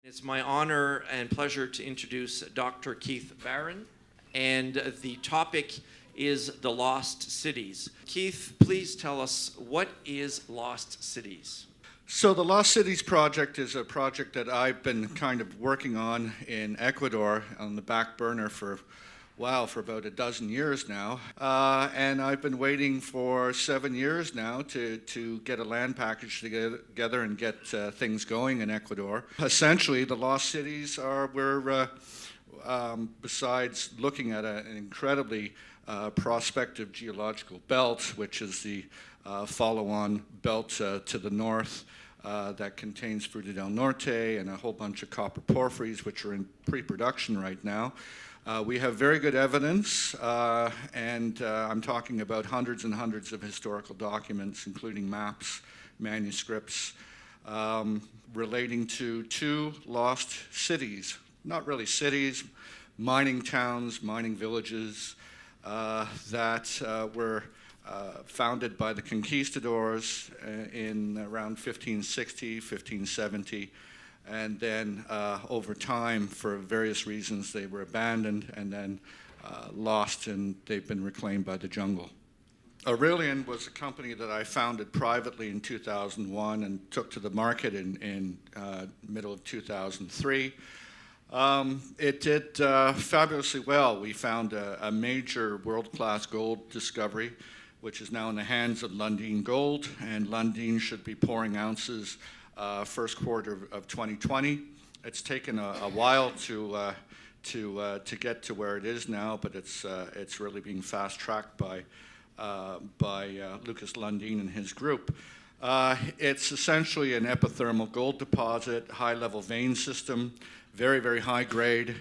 It's my honor and pleasure to introduce Dr. Keith Barron, and the topic is the Lost Cities. Keith, please tell us, what is Lost Cities? So the Lost Cities project is a project that I've been kind of working on in Ecuador on the back burner for about a dozen years now. And I've been waiting for 7 years now to get a land package together and get things going in Ecuador. Essentially, the Lost Cities are where, besides looking at an incredibly prospective geological belt, which is the follow-on belt to the north, that contains Fruta del Norte and a whole bunch of copper porphyries, which are in pre-production right now. We have very good evidence, and I'm talking about hundreds and hundreds of historical documents, including maps, manuscripts, relating to two lost cities. Not really cities, mining towns, mining villages that were founded by the conquistadors in around 1560, 1570. And then over time, for various reasons, they were abandoned and then lost, and they've been reclaimed by the jungle. Aurania was a company that I founded privately in 2001 and took to the market in middle of 2003. It did fabulously well. We found a major world-class gold discovery, which is now in the hands of Lundin Gold, and Lundin should be pouring ounces first quarter of 2020. It's taken a while to get to where it is now, but it's really being fast-tracked by Lucas Lundin and his group. It's essentially an epithermal gold deposit, high-level vein system, very, very high grade.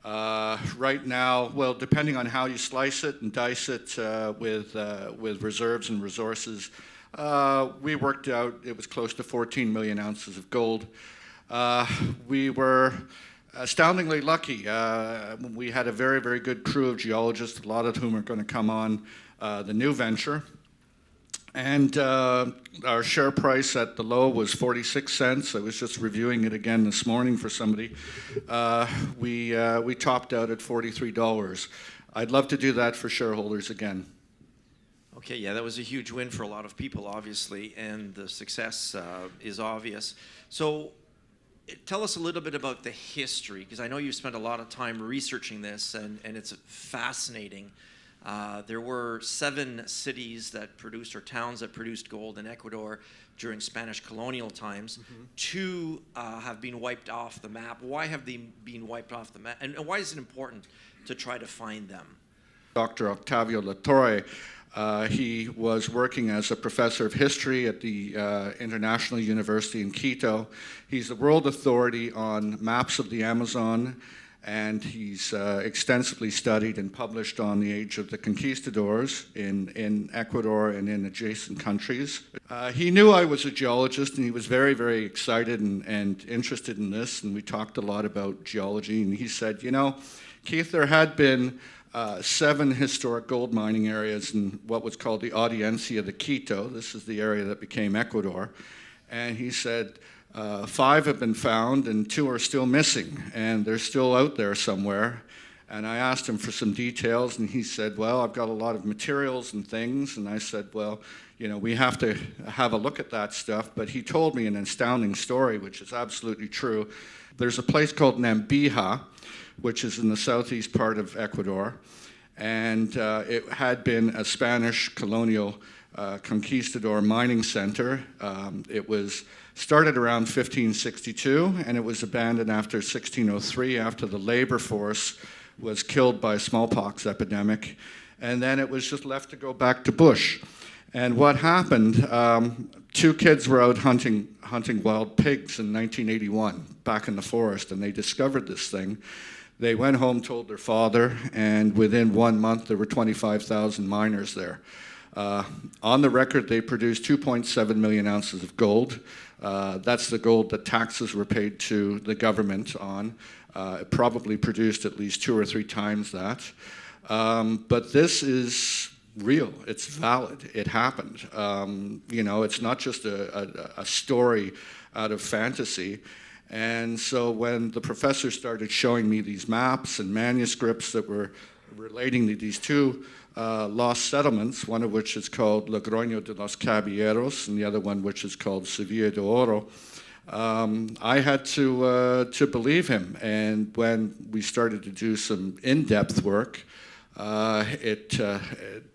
Right now, well, depending on how you slice it and dice it with reserves and resources, we worked out it was close to 14 million ounces of gold. We were astoundingly lucky. We had a very, very good crew of geologists, a lot of whom are going to come on the new venture. And our share price at the low was 46 cents. I was just reviewing it again this morning for somebody. We topped out at $43. I'd love to do that for shareholders again. Okay, yeah, that was a huge win for a lot of people, obviously, and the success is obvious. So tell us a little bit about the history, because I know you spent a lot of time researching this, and it's fascinating. There were 7 cities that produced, or towns that produced gold in Ecuador during Spanish colonial times. Mm-hmm. 2 have been wiped off the map. Why have they been wiped off the map, and why is it important to try to find them? Dr. Octavio Latorre, he was working as a professor of history at the International University in Quito. He's the world authority on maps of the Amazon, and he's extensively studied and published on the age of the conquistadors in Ecuador and in adjacent countries. He knew I was a geologist, and he was very, very excited and interested in this, and we talked a lot about geology, and he said, you know, Keith, there had been 7 historic gold mining areas in what was called the Audiencia de Quito. This is the area that became Ecuador. And he said, 5 have been found and 2 are still missing, and they're still out there somewhere. And I asked him for some details, and he said, well, I've got a lot of materials and things. And I said, well, you know, we have to have a look at that stuff. But he told me an astounding story, which is absolutely true. There's a place called Nambija, which is in the southeast part of Ecuador, and it had been a Spanish colonial conquistador mining center. It was started around 1562, and it was abandoned after 1603, after the labor force was killed by a smallpox epidemic, and then it was just left to go back to bush. And what happened, 2 kids were out hunting wild pigs in 1981, back in the forest, and they discovered this thing. They went home, told their father, and within 1 month there were 25,000 miners there. On the record, they produced 2.7 million ounces of gold. That's the gold that taxes were paid to the government on. It probably produced at least 2 or 3 times that. But this is real. It's valid. It happened. You know, it's not just a story out of fantasy. And so when the professor started showing me these maps and manuscripts that were relating to these two lost settlements, one of which is called Logroño de los Caballeros, and the other one which is called Sevilla de Oro, I had to believe him. And when we started to do some in-depth work,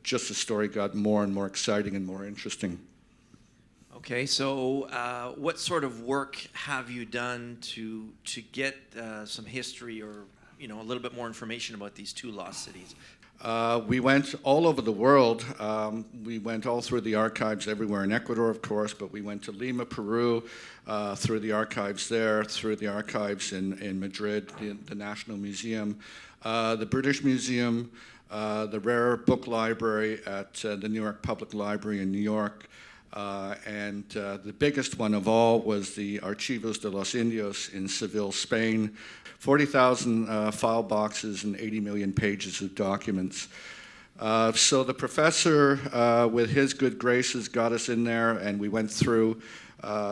just the story got more and more exciting and more interesting. Okay, so what sort of work have you done to get some history or a little bit more information about these two lost cities? We went all over the world. We went all through the archives everywhere in Ecuador, of course, but we went to Lima, Peru, through the archives there, through the archives in Madrid, the National Museum, the British Museum, the Rare Book Library at the New York Public Library in New York, and the biggest one of all was the Archivos de los Indios in Seville, Spain. 40,000 file boxes and 80 million pages of documents. So the professor, with his good graces, got us in there, and we went through.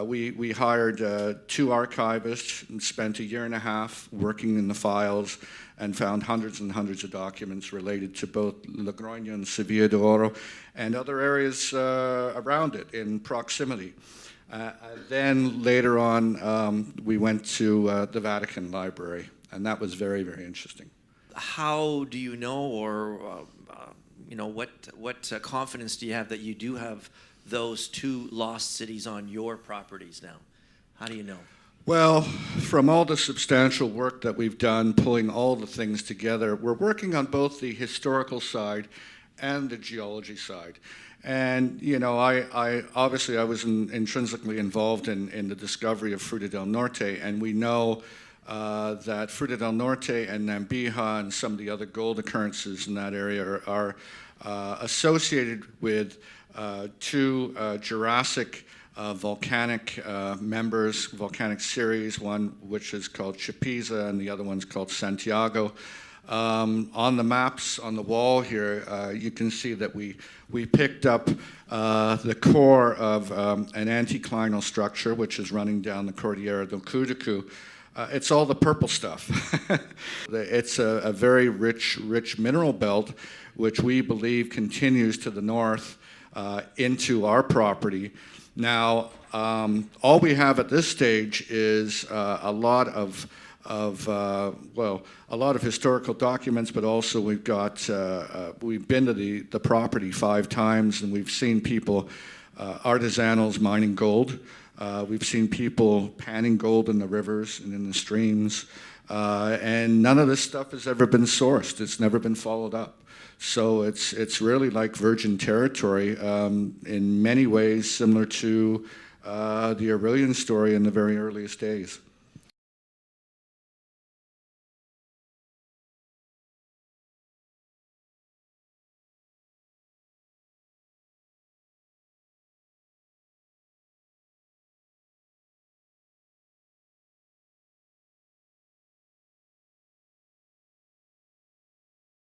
We hired 2 archivists and spent a year and a half working in the files and found hundreds and hundreds of documents related to both Logroño and Sevilla de Oro and other areas around it in proximity. Then later on, we went to the Vatican Library, and that was very, very interesting. How do you know, or what confidence do you have that you do have those 2 lost cities on your properties now? How do you know? Well, from all the substantial work that we've done, pulling all the things together, we're working on both the historical side and the geology side. And, I obviously I was intrinsically involved in the discovery of Fruta del Norte, and we know that Fruta del Norte and Nambija and some of the other gold occurrences in that area are associated with 2 Jurassic volcanic members, volcanic series, one which is called Chapisa and the other one's called Santiago. On the maps on the wall here, you can see that we picked up the core of an anticlinal structure which is running down the Cordillera del Cuducu. It's all the purple stuff. It's a very rich mineral belt which we believe continues to the north into our property. Now, all we have at this stage is a lot of historical documents, but also we've been to the property 5 times, and we've seen people, artisanals mining gold. We've seen people panning gold in the rivers and in the streams, and none of this stuff has ever been sourced. It's never been followed up. So it's really like virgin territory, in many ways similar to the Aurelian story in the very earliest days.